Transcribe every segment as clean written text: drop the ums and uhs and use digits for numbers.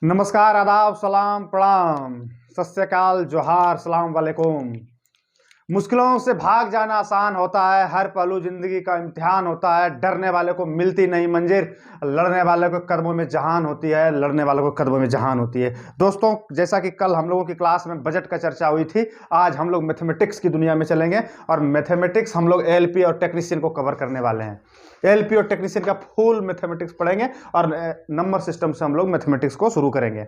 नमस्कार, आदाब, सलाम, प्रणाम, सत श्री अकाल, जोहार, सलाम वालेकुम। मुश्किलों से भाग जाना आसान होता है, हर पहलू जिंदगी का इम्तिहान होता है। डरने वाले को मिलती नहीं मंजिल, लड़ने वाले को कदमों में जहान होती है, लड़ने वालों को कदमों में जहान होती है। दोस्तों, जैसा कि कल हम लोगों की क्लास में बजट का चर्चा हुई थी, आज हम लोग मैथमेटिक्स की दुनिया में चलेंगे और मैथमेटिक्स हम लोग एलपी और टेक्नीशियन को कवर करने वाले हैं। एलपी और टेक्नीशियन का फुल मैथमेटिक्स पढ़ेंगे और नंबर सिस्टम से हम लोग मैथमेटिक्स को शुरू करेंगे।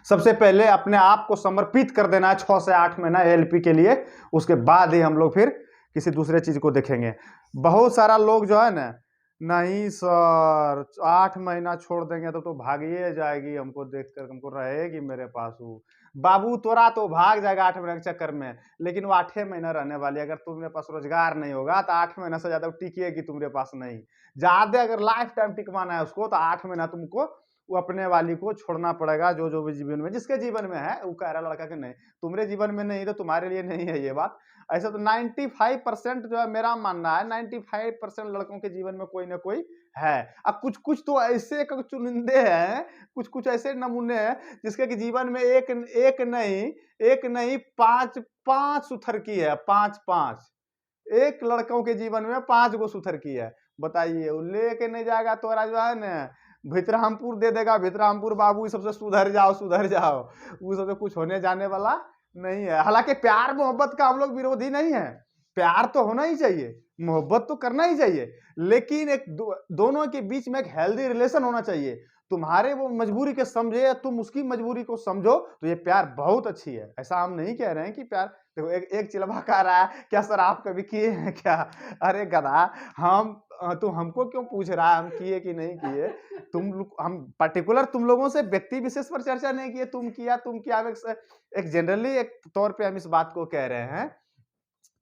सबसे पहले अपने आप को समर्पित कर देना है 6 से 8 महीना एलपी के लिए, उसके बाद ही हम लोग फिर किसी दूसरे चीज को देखेंगे। बहुत सारा लोग जो है ना, नहीं सर 8 महीना छोड़ देंगे तो भागिए जाएगी, हमको देखकर हमको रहेगी मेरे पास वो। बाबू तोरा तो भाग जाएगा 8 महीने के चक्कर में, लेकिन वो 8 महीना रहने वाली। अगर तुम्हारे पास रोजगार नहीं होगा तो 8 महीना से ज्यादा टिकेगी तुम्हारे पास नहीं। ज्यादा अगर लाइफ टाइम टिकवाना है उसको तो 8 महीना तुमको वो अपने वाली को छोड़ना पड़ेगा। जो जो भी जीवन में, जिसके जीवन में है वो कह रहा लड़का कि नहीं तुम्हारे जीवन में नहीं तो तुम्हारे लिए नहीं है ये बात। ऐसा तो 95% जो है मेरा मानना है, 95% लड़कों के जीवन में कोई ना कोई है। अब कुछ कुछ तो ऐसे चुनिंदे हैं, कुछ कुछ ऐसे नमूने हैं जिसके कि जीवन में एक नहीं पांच पांच सुथर की है। पांच पांच एक लड़कों के जीवन में 5 गो सुथर की है। बताइए, वो लेके नहीं जाएगा तोरा जो है ना भितरामपुर दे देगा। भितरामपुर बाबू सबसे सुधर जाओ सुधर जाओ, वो सबसे कुछ होने जाने वाला नहीं है। हालांकि प्यार मोहब्बत का हम लोग विरोधी नहीं है, प्यार तो होना ही चाहिए, मोहब्बत तो करना ही चाहिए, लेकिन एक दोनों के बीच में एक हेल्दी रिलेशन होना चाहिए। तुम्हारे वो मजबूरी के समझे या तुम उसकी मजबूरी को समझो तो ये प्यार बहुत अच्छी है। ऐसा हम नहीं कह रहे हैं कि प्यार, देखो एक चिलवा कह रहा है क्या सर आप कभी किए हैं क्या? अरे गधा, हम तो हमको क्यों पूछ रहा है हम किए कि नहीं किए? हम पर्टिकुलर तुम लोगों से व्यक्ति विशेष पर चर्चा नहीं किए, तुम किया एक जनरली एक तौर पे हम इस बात को कह रहे हैं।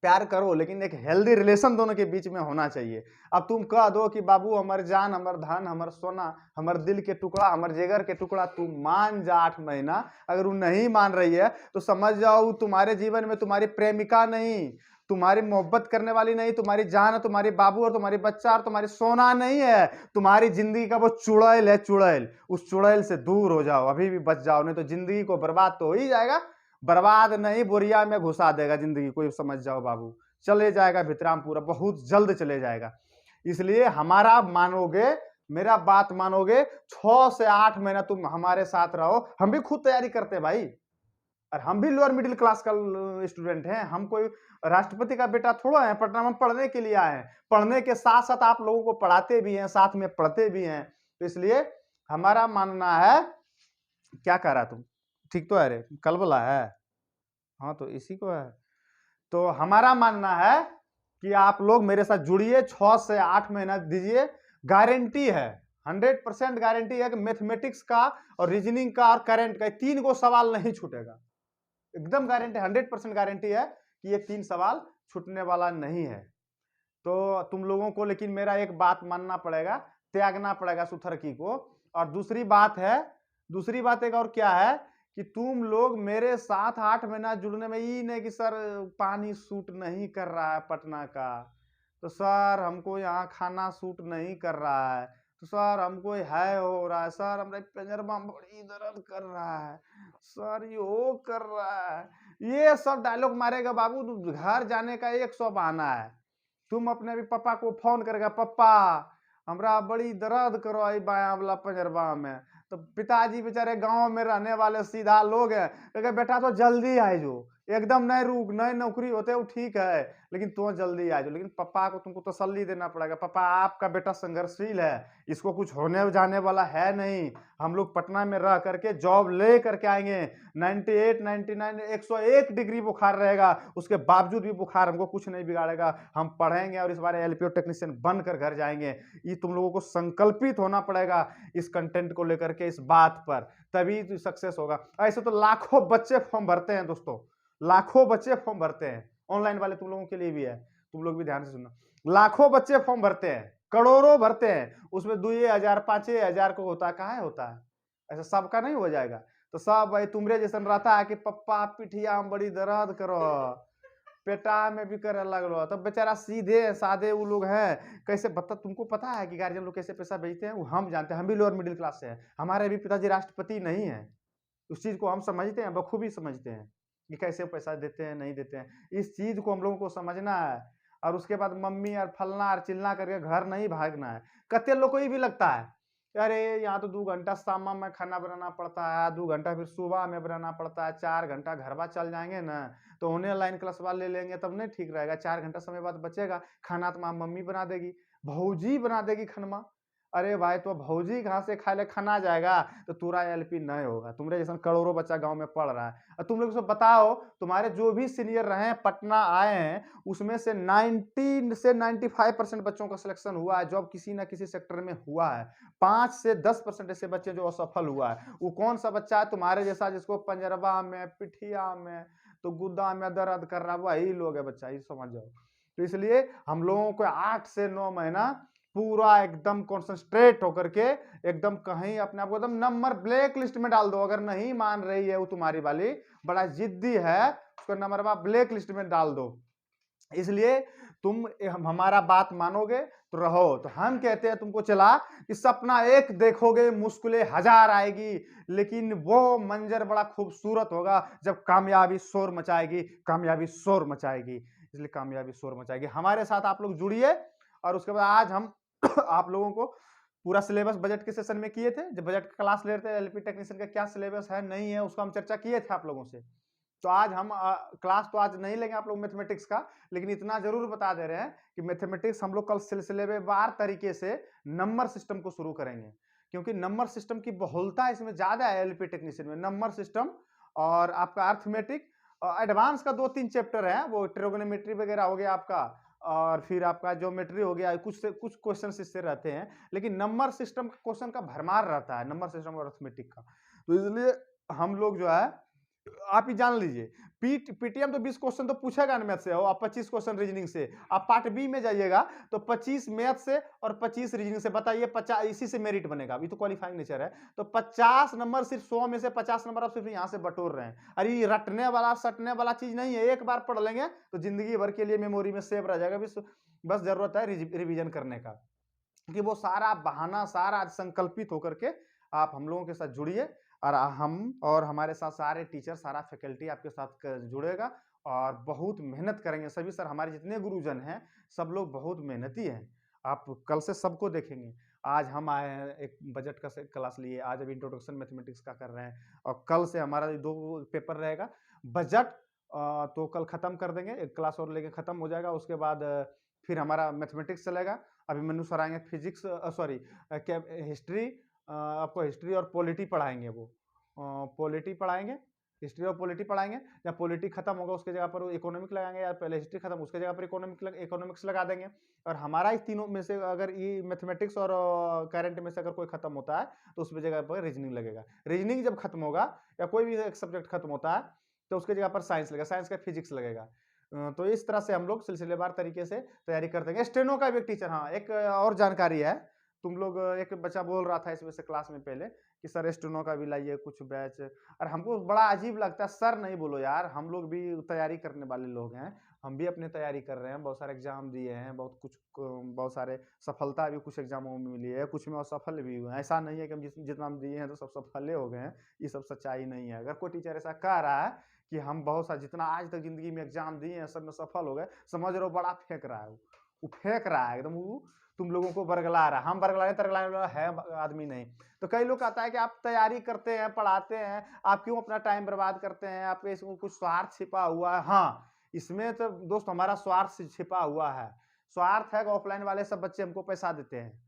प्यार करो लेकिन एक हेल्दी रिलेशन दोनों के बीच में होना चाहिए। अब तुम कह दो कि बाबू हमर जान, हमर धन, हमर सोना, हमर दिल के टुकड़ा, हमर जिगर के टुकड़ा, तू मान जा 8 महीना। अगर वो नहीं मान रही है तो समझ जाओ तुम्हारे जीवन में तुम्हारी प्रेमिका नहीं, तुम्हारी मोहब्बत करने वाली नहीं, तुम्हारी जान है, तुम्हारी बाबू और तुम्हारी बच्चा और तुम्हारी सोना नहीं है, तुम्हारी जिंदगी का वो चुड़ैल है। चुड़ैल, उस चुड़ैल से दूर हो जाओ, अभी भी बच जाओ, नहीं तो जिंदगी को बर्बाद तो हो ही जाएगा। बर्बाद नहीं, बोरिया में घुसा देगा जिंदगी को, समझ जाओ बाबू। चले जाएगा भितरामपुरा, बहुत जल्द चले जाएगा। इसलिए हमारा मानोगे, मेरा बात मानोगे, 6 से 8 महीना तुम हमारे साथ रहो। हम भी खुद तैयारी करते हैं भाई, और हम भी लोअर मिडिल क्लास का स्टूडेंट हैं। हम कोई राष्ट्रपति का बेटा थोड़ा है, पटना में पढ़ने के लिए आए हैं। पढ़ने के साथ साथ आप लोगों को पढ़ाते भी हैं, साथ में पढ़ते भी हैं। तो इसलिए हमारा मानना है, क्या कह रहा तुम? ठीक तो है रे, कल बोला है, हाँ तो इसी को है। तो हमारा मानना है कि आप लोग मेरे साथ जुड़िए, 6 से 8 महीना दीजिए। गारंटी है, 100% गारंटी है कि मैथमेटिक्स का और रीजनिंग का और करंट का 3 गो सवाल नहीं छूटेगा। एकदम गारंटी, 100% गारंटी है कि ये 3 सवाल छूटने वाला नहीं है। तो तुम लोगों को लेकिन मेरा एक बात मानना पड़ेगा, त्यागना पड़ेगा सुथरकी को। और दूसरी बात एक और क्या है कि तुम लोग मेरे साथ 8 महीना जुड़ने में, ये नहीं कि सर पानी सूट नहीं कर रहा है पटना का, तो सर हमको यहाँ खाना सूट नहीं कर रहा है, तो सर हमको है हो रहा है, सर हमारे पंजरमा बड़ी दर्द कर रहा है, सर ये वो कर रहा है, ये सब डायलॉग मारेगा बाबू। घर जाने का 100 बहाना है। तुम अपने भी पापा को फोन करेगा, पापा हमरा बड़ी दर्द करो आई बाया वाला पंजरबा में। तो पिताजी बेचारे गांव में रहने वाले सीधा लोग हैं, कहे बेटा तो जल्दी आ जाओ, एकदम नहीं रुक, नहीं नौकरी होते वो ठीक है, लेकिन तो जल्दी आ जाओ। लेकिन पापा को तुमको तसल्ली देना पड़ेगा, पापा आपका बेटा संघर्षशील है, इसको कुछ होने जाने वाला है नहीं। हम लोग पटना में रह करके जॉब ले करके आएंगे, 98, 99, 101 डिग्री बुखार रहेगा, उसके बावजूद भी बुखार हमको कुछ नहीं बिगाड़ेगा। हम पढ़ेंगे और इस बार एलपीओ टेक्नीशियन बनकर घर जाएंगे। ये तुम लोगों को संकल्पित होना पड़ेगा इस कंटेंट को लेकर के, इस बात पर, तभी तो सक्सेस होगा। ऐसे तो लाखों बच्चे फॉर्म भरते हैं दोस्तों, लाखों बच्चे फॉर्म भरते हैं। ऑनलाइन वाले तुम लोगों के लिए भी है, तुम लोग भी ध्यान से सुनना। लाखों बच्चे फॉर्म भरते हैं, करोड़ों भरते हैं, उसमें 2,000 5,000 को होता है, कहाँ होता है? ऐसा सबका नहीं हो जाएगा। तो सब भाई तुमरे जैसा रहता है कि पप्पा पिठिया में बड़ी दर्द करो, पेटा में भी करे लगलो, तब बेचारा सीधे साधे वो लोग हैं। कैसे बता, तुमको पता है कि गार्जियन लोग कैसे पैसा भेजते हैं? वो हम जानते हैं, हम भी लोअर मिडिल क्लास से हैं, हमारे भी पिताजी राष्ट्रपति नहीं है। उस चीज़ को हम समझते हैं, बखूबी समझते हैं कि कैसे पैसा देते हैं, नहीं देते हैं। इस चीज़ को हम लोगों को समझना है और उसके बाद मम्मी और फलना और चिल्ला करके घर नहीं भागना है। कते लोग को ये भी लगता है, अरे यहाँ तो 2 घंटा शाम में खाना बनाना पड़ता है, 2 घंटा फिर सुबह में बनाना पड़ता है, 4 घंटा घरवा चल जाएँगे ना, तो ऑनलाइन क्लासवा ले लेंगे तब नहीं ठीक रहेगा, 4 घंटा समय बाद बचेगा, खाना तो मम्मी बना देगी, भौजी बना देगी खनमा। अरे भाई तो भौजी कहाँ से खाए ले खाना जाएगा, तो तोरा एलपी नहीं होगा, तुम्हारे जैसा करोड़ों बच्चा गाँव में पढ़ रहा है। और तुम लोग सब बताओ, तुम्हारे जो भी सीनियर रहे हैं, पटना आए हैं, उसमें से 90 से 95% बच्चों का सिलेक्शन हुआ है, जॉब किसी न किसी सेक्टर में हुआ है। 5 से 10% ऐसे बच्चे जो असफल हुआ है। वो कौन सा बच्चा है तुम्हारे जैसा जिसको पंजरबा में, पिठिया में, तो गुद्दा में दर्द कर रहा है, वही लोग है बच्चा, ये समझ जाओ। तो इसलिए हम लोगों को 8 से 9 महीना पूरा एकदम कॉन्सेंट्रेट होकर के एकदम कहीं अपने आप को एकदम नंबर ब्लैक लिस्ट में डाल दो। अगर नहीं मान रही है वो तुम्हारी वाली, बड़ा जिद्दी है, उसको नंबर ब्लैक लिस्ट में डाल दो। इसलिए तुम हमारा बात मानोगे तो रहो। तो हम कहते हैं तुमको चला कि सपना एक देखोगे, मुश्किलें 1000 आएगी, लेकिन वो मंजर बड़ा खूबसूरत होगा जब कामयाबी शोर मचाएगी, कामयाबी शोर मचाएगी। इसलिए कामयाबी शोर मचाएगी। हमारे साथ आप लोग जुड़िए और उसके बाद आज हम आप लोगों को पूरा सिलेबस बजट के सेशन में किए थे, जब बजट का क्लास ले रहे थे, एलपी टेक्नीशियन का क्या सिलेबस है नहीं है उसको हम चर्चा किए थे आप लोगों से। तो आज हम क्लास तो आज नहीं लेंगे आप लोग मैथमेटिक्स का, लेकिन इतना जरूर बता दे रहे हैं कि मैथमेटिक्स हम लोग कल सिलसिलेवार तरीके से नंबर सिस्टम को शुरू करेंगे, क्योंकि नंबर सिस्टम की बहुलता इसमें ज्यादा है। एलपी टेक्नीशियन में नंबर सिस्टम और आपका अर्थमेटिक एडवांस का 2-3 चैप्टर है, वो ट्रिगोनोमेट्री वगैरह हो गया आपका, और फिर आपका ज्योमेट्री हो गया, कुछ क्वेश्चन इससे रहते हैं, लेकिन नंबर सिस्टम का क्वेश्चन का भरमार रहता है, नंबर सिस्टम और अर्थमेटिक का। तो इसलिए हम लोग जो है, आप ही जान लीजिए, पीटीएम तो 20 क्वेश्चन तो पूछेगा ना मैथ से, और 25 क्वेश्चन रीजनिंग से। आप पार्ट बी में जाइएगा तो 25 मैथ से और 25 रीजनिंग से। बताइए 50 इसी से मेरिट बनेगा, अभी तो क्वालिफाइंग नेचर है। तो 50 नंबर सिर्फ 100 में से 50 नंबर आप सिर्फ यहां से बटोर रहे हैं। अरे ये रटने वाला सटने वाला चीज नहीं है, एक बार पढ़ लेंगे तो जिंदगी भर के लिए मेमोरी में सेव रह जाएगा। बस जरूरत है रिविजन करने का, क्योंकि वो सारा बहाना सारा संकल्पित होकर के आप हम लोगों के साथ जुड़िए, और हम और हमारे साथ सारे टीचर सारा फैकल्टी आपके साथ जुड़ेगा और बहुत मेहनत करेंगे सभी। सर हमारे जितने गुरुजन हैं सब लोग बहुत मेहनती हैं, आप कल से सबको देखेंगे। आज हम आए हैं एक बजट का क्लास लिए, आज अभी इंट्रोडक्शन मैथमेटिक्स का कर रहे हैं, और कल से हमारा 2 पेपर रहेगा। बजट तो कल खत्म कर देंगे, एक क्लास और लेके खत्म हो जाएगा। उसके बाद फिर हमारा मैथमेटिक्स चलेगा। अभिमन्यु सर आएंगे फिजिक्स, सॉरी हिस्ट्री, आपको हिस्ट्री और पॉलिटी पढ़ाएंगे। वो पॉलिटी पढ़ाएंगे, हिस्ट्री और पॉलिटी पढ़ाएंगे। जब पॉलिटी खत्म होगा उसके जगह पर इकोनॉमिक लगाएंगे, या पहले हिस्ट्री खत्म उसके जगह पर इकोनॉमिक्स लगा देंगे। और हमारा इस तीनों में से अगर ये मैथमेटिक्स और करंट में से अगर कोई खत्म होता है तो उसकी जगह पर रीजनिंग लगेगा। रीजनिंग जब खत्म होगा या कोई भी एक सब्जेक्ट खत्म होता है तो उसके जगह पर साइंस लगेगा, साइंस का फिजिक्स लगेगा। तो इस तरह से हम लोग सिलसिलेवार तरीके से तैयारी करते हैं। स्टेनो का भी एक टीचर, हाँ एक और जानकारी है, तुम लोग एक बच्चा बोल रहा था इसमें से क्लास में पहले कि सर स्टेनो का भी लाइए कुछ बैच, और हमको बड़ा अजीब लगता है। सर नहीं बोलो यार, हम लोग भी तैयारी करने वाले लोग हैं, हम भी अपनी तैयारी कर रहे हैं, बहुत सारे एग्जाम दिए हैं, बहुत सारे सफलता भी कुछ एग्जामों में मिली है, कुछ में असफल भी हुए हैं। ऐसा नहीं है कि हम जितना हम दिए हैं तो सब सफल हो गए हैं, ये सब सच्चाई नहीं है। अगर कोई टीचर ऐसा कह रहा है कि हम बहुत सारे जितना आज तक जिंदगी में एग्जाम दिए हैं सब में सफल हो गए, समझ रहे हो बड़ा फेंक रहा है। वो फेंक रहा है एकदम, वो तुम लोगों को बरगला रहा है। हम बरगलाने तरगलाने वाला है आदमी नहीं। तो कई लोग कहता है कि आप तैयारी करते हैं, पढ़ाते हैं, आप क्यों अपना टाइम बर्बाद करते हैं, आप इसमें कुछ स्वार्थ छिपा हुआ है। हाँ, इसमें तो दोस्त हमारा स्वार्थ छिपा हुआ है। स्वार्थ है कि ऑफलाइन वाले सब बच्चे हमको पैसा देते हैं,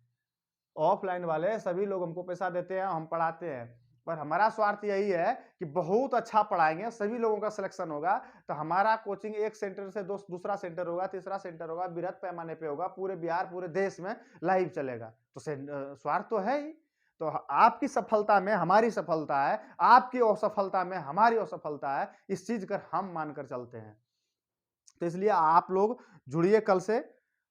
ऑफलाइन वाले सभी लोग हमको पैसा देते हैं, हम पढ़ाते हैं, पर हमारा स्वार्थ यही है कि बहुत अच्छा पढ़ाएंगे, सभी लोगों का सिलेक्शन होगा, तो हमारा कोचिंग एक सेंटर से दूसरा सेंटर होगा, तीसरा सेंटर होगा, बृहद पैमाने पे होगा, पूरे बिहार पूरे देश में लाइव चलेगा। तो स्वार्थ तो है ही। तो आपकी सफलता में हमारी सफलता है, आपकी असफलता में हमारी असफलता है, इस चीज का हम मानकर चलते हैं। तो इसलिए आप लोग जुड़िए कल से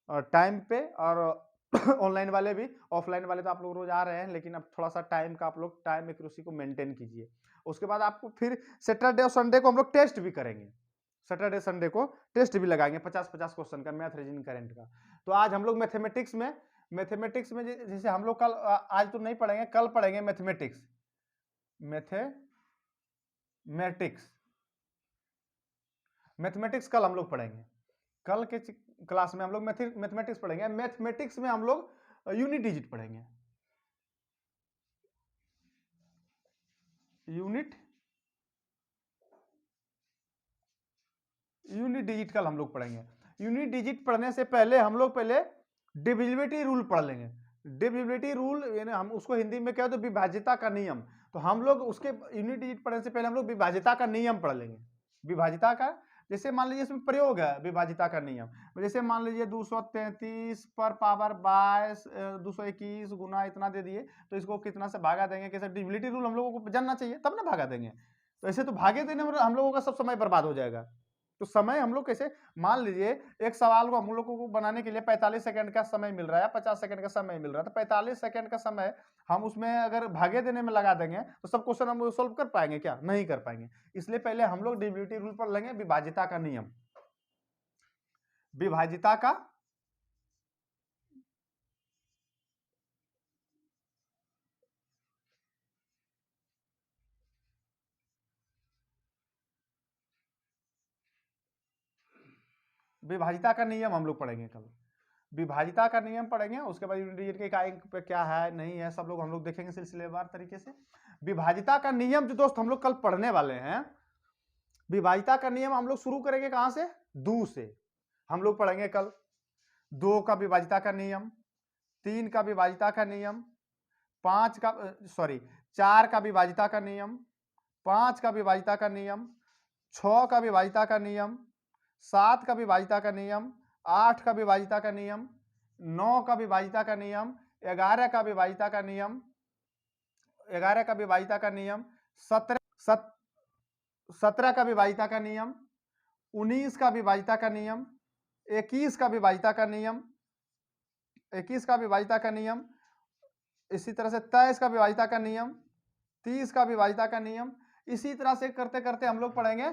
टाइम पे, और ऑनलाइन वाले भी, ऑफलाइन वाले तो आप लोग रोज आ रहे हैं, लेकिन अब थोड़ा सा टाइम का आप लोग टाइम एक्यूरेसी को मेंटेन कीजिए। उसके बाद आपको फिर सैटरडे और संडे को हम लोग टेस्ट भी करेंगे, सैटरडे संडे को टेस्ट भी लगाएंगे 50-50 क्वेश्चन का, मैथ रीजनिंग करंट का। तो आज हम लोग मैथमेटिक्स में जैसे हम लोग कल आज तो नहीं पढ़ेंगे, कल पढ़ेंगे मैथमेटिक्स, मैट्रिक्स, मैथमेटिक्स कल हम लोग पढ़ेंगे। कल के क्लास में हम लोग मैथमेटिक्स पढ़ेंगे। मैथमेटिक्स में हम लोग यूनिट डिजिट पढ़ेंगे। यूनिट डिजिट कल हम लोग पढ़ेंगे। यूनिट डिजिट पढ़ने से पहले हम लोग पहले डिविजिबिलिटी रूल पढ़ लेंगे। डिविजिबिलिटी रूल यानी हम उसको हिंदी में क्या, तो विभाज्यता का नियम। तो हम लोग उसके यूनिट डिजिट पढ़ने से पहले हम लोग विभाज्यता का नियम पढ़ लेंगे। विभाज्यता का, जैसे मान लीजिए इसमें प्रयोग है विभाज्यता का नियम। जैसे मान लीजिए 233 पर पावर 22 221 गुना इतना दे दिए, तो इसको कितना से भागा देंगे, कैसे, डिविजिबिलिटी रूल हम लोगों को जानना चाहिए तब ना भागा देंगे। तो ऐसे तो भागे देने में हम लोगों का सब समय बर्बाद हो जाएगा। तो समय हम लोग कैसे, मान लीजिए एक सवाल को हम लोगों को बनाने के लिए 45 सेकंड का समय मिल रहा है, 50 सेकंड का समय मिल रहा है, तो 45 सेकंड का समय हम उसमें अगर भागे देने में लगा देंगे तो सब क्वेश्चन हम सोल्व कर पाएंगे क्या? नहीं कर पाएंगे। इसलिए पहले हम लोग डिविजिबिलिटी रूल पढ़ लेंगे, विभाज्यता का नियम। विभाज्यता का विभाज्यता का नियम हम लोग पढ़ेंगे कल। विभाज्यता का नियम पढ़ेंगे, उसके बाद यूनिट डिजिट के इकाई पे क्या है नहीं है सब लोग हम लोग देखेंगे सिलसिलेवार तरीके से। विभाज्यता का नियम जो दोस्त हम लोग कल पढ़ने वाले हैं, विभाज्यता का नियम हम लोग शुरू करेंगे कहां से? 2 से। हम लोग पढ़ेंगे कल 2 का विभाज्यता का नियम, 3 का विभाज्यता का नियम, 4 का विभाज्यता का नियम, 5 का विभाज्यता का नियम, 6 का विभाज्यता का नियम, 7 का विभाज्यता का नियम, 8 का विभाज्यता का नियम, 9 का विभाज्यता का नियम, 11 का विभाज्यता का नियम, 11 का विभाज्यता का नियम, 17 का विभाज्यता का नियम, 19 का विभाज्यता का नियम, 21 का विभाज्यता का नियम, 21 का विभाज्यता का नियम, इसी तरह से 23 का विभाज्यता का नियम, 30 का विभाज्यता का नियम। इसी तरह से करते करते हम लोग पढ़ेंगे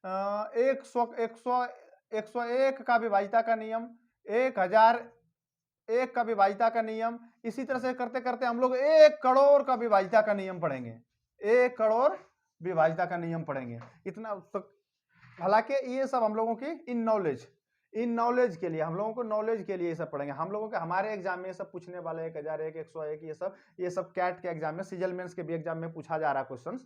101 का विभाज्यता का नियम, 1001 का विभाज्यता का नियम। इसी तरह से करते करते हम लोग 1 करोड़ का विभाज्यता का नियम पढ़ेंगे। 1 करोड़ विभाज्यता का नियम पढ़ेंगे। इतना, हालांकि ये सब हम लोगों की इन नॉलेज के लिए, हम लोगों को नॉलेज के लिए ये सब पढ़ेंगे। हम लोगों के हमारे एग्जाम में ये सब पूछने वाले 1001 101 ये सब कैट के एग्जाम में, सिजल मेंस के भी एग्जाम में पूछा जा रहा है क्वेश्चन।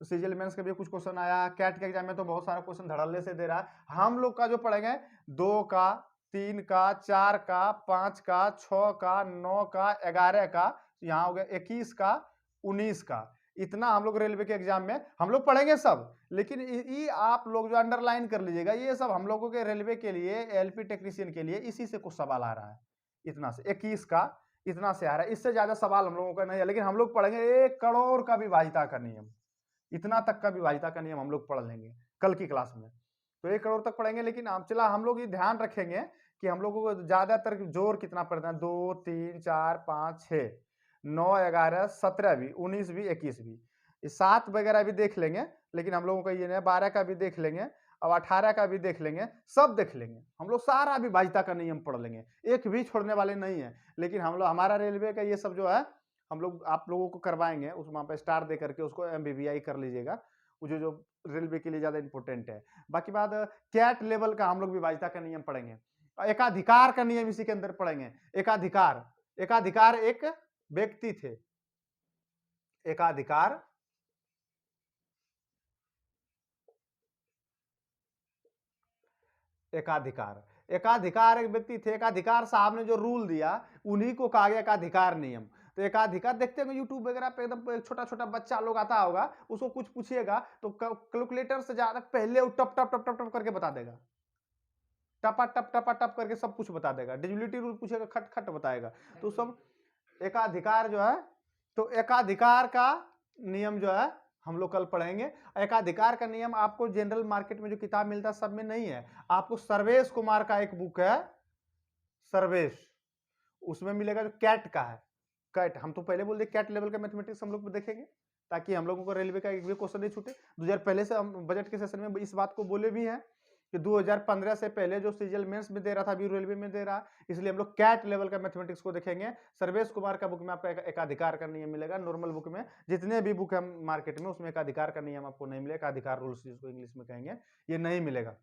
सिजल मेंस के भी कुछ क्वेश्चन आया, कैट के एग्जाम में तो बहुत सारा क्वेश्चन धड़ल्ले से दे रहा है। हम लोग का जो पढ़ेंगे 2 का, 3 का, 4 का, 5 का, 6 का, 9 का, 11 का, यहाँ हो गया 21 का, 19 का। इतना हम लोग रेलवे के एग्जाम में हम लोग पढ़ेंगे सब। लेकिन ये आप लोग जो अंडरलाइन कर लीजिएगा, ये सब हम लोगों के रेलवे के लिए, एलपी टेक्नीशियन के लिए इसी से कुछ सवाल आ रहा है। इतना से 21 का इतना से आ रहा है, इससे ज्यादा सवाल हम लोगों का नहीं है। लेकिन हम लोग पढ़ेंगे 1 करोड़ का विभाज्यता का नियम, इतना तक का विभाज्यता का नियम हम लोग पढ़ लेंगे कल की क्लास में। तो 1 करोड़ तक पढ़ेंगे। लेकिन हम लोग ये ध्यान रखेंगे कि हम लोगों को ज्यादातर जोर कितना पड़ता है, 2 3 4 5 6 9 11 17 भी, 19 भी, 21 भी, 7 वगैरह भी देख लेंगे। लेकिन हम लोगों का ये नहीं, 12 का भी देख लेंगे, अब 18 का भी देख लेंगे, सब देख लेंगे। हम लोग सारा विभाज्यता का नियम पढ़ लेंगे, एक भी छोड़ने वाले नहीं है। लेकिन हम लोग, हमारा रेलवे का ये सब जो है हम लोग आप लोगों को करवाएंगे, उस वहां पे स्टार दे करके उसको MBBI कर लीजिएगा, वो जो रेलवे के लिए ज्यादा इंपॉर्टेंट है। बाकी बात कैट लेवल का हम लोग विभाज्यता का नियम पढ़ेंगे। एकाधिकार का नियम इसी के अंदर पढ़ेंगे। एकाधिकार एक व्यक्ति थे, एकाधिकार एक व्यक्ति थे। एकाधिकार साहब ने जो रूल दिया उन्हीं को कहा गया एकाधिकार नियम। तो एकाधिकार देखते हैं यूट्यूब वगैरह पे, एकदम छोटा छोटा बच्चा लोग आता होगा, उसको कुछ पूछिएगा तो कैलकुलेटर से ज्यादा पहले वो टप टप टप टप टप करके बता देगा, टपा टप करके सब कुछ बता देगा। डिविजिबिलिटी रूल पूछेगा खट खट बताएगा। तो सब एकाधिकार जो है, तो एकाधिकार का नियम जो है हम लोग कल पढ़ेंगे। एकाधिकार का नियम आपको जनरल मार्केट में जो किताब मिलता है सब में नहीं है, आपको सर्वेश कुमार का एक बुक है सर्वेश, उसमें मिलेगा, जो कैट का है। कैट हम तो पहले बोल दे, कैट लेवल का मैथमेटिक्स हम लोग देखेंगे ताकि हम लोगों को रेलवे का एक भी क्वेश्चन नहीं छूटे। 2000 पहले से हम बजट के सेशन में इस बात को बोले भी हैं कि 2015 से पहले जो सीजीएल मेंस में दे रहा था अभी रेलवे में दे रहा है, इसलिए हम लोग कैट लेवल का मैथमेटिक्स को देखेंगे। सर्वेश कुमार का बुक में आपका एकाधिकार का नियम मिलेगा। नॉर्मल बुक में जितने भी बुक है मार्केट में उसमें एकाधिकार का नियम आपको नहीं मिलेगा, एकाधिकार रूल्स जिसको इंग्लिश में कहेंगे, ये नहीं मिलेगा।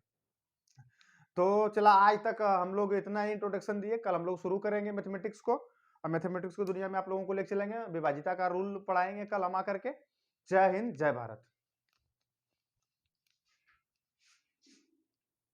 तो चला, आज तक हम लोग इतना ही इंट्रोडक्शन दिए, कल हम लोग शुरू करेंगे मैथमेटिक्स को, और मैथमेटिक्स को दुनिया में आप लोगों को लेके चलेंगे, विभाजिता का रूल पढ़ाएंगे कल हम आकर के। जय हिंद, जय भारत।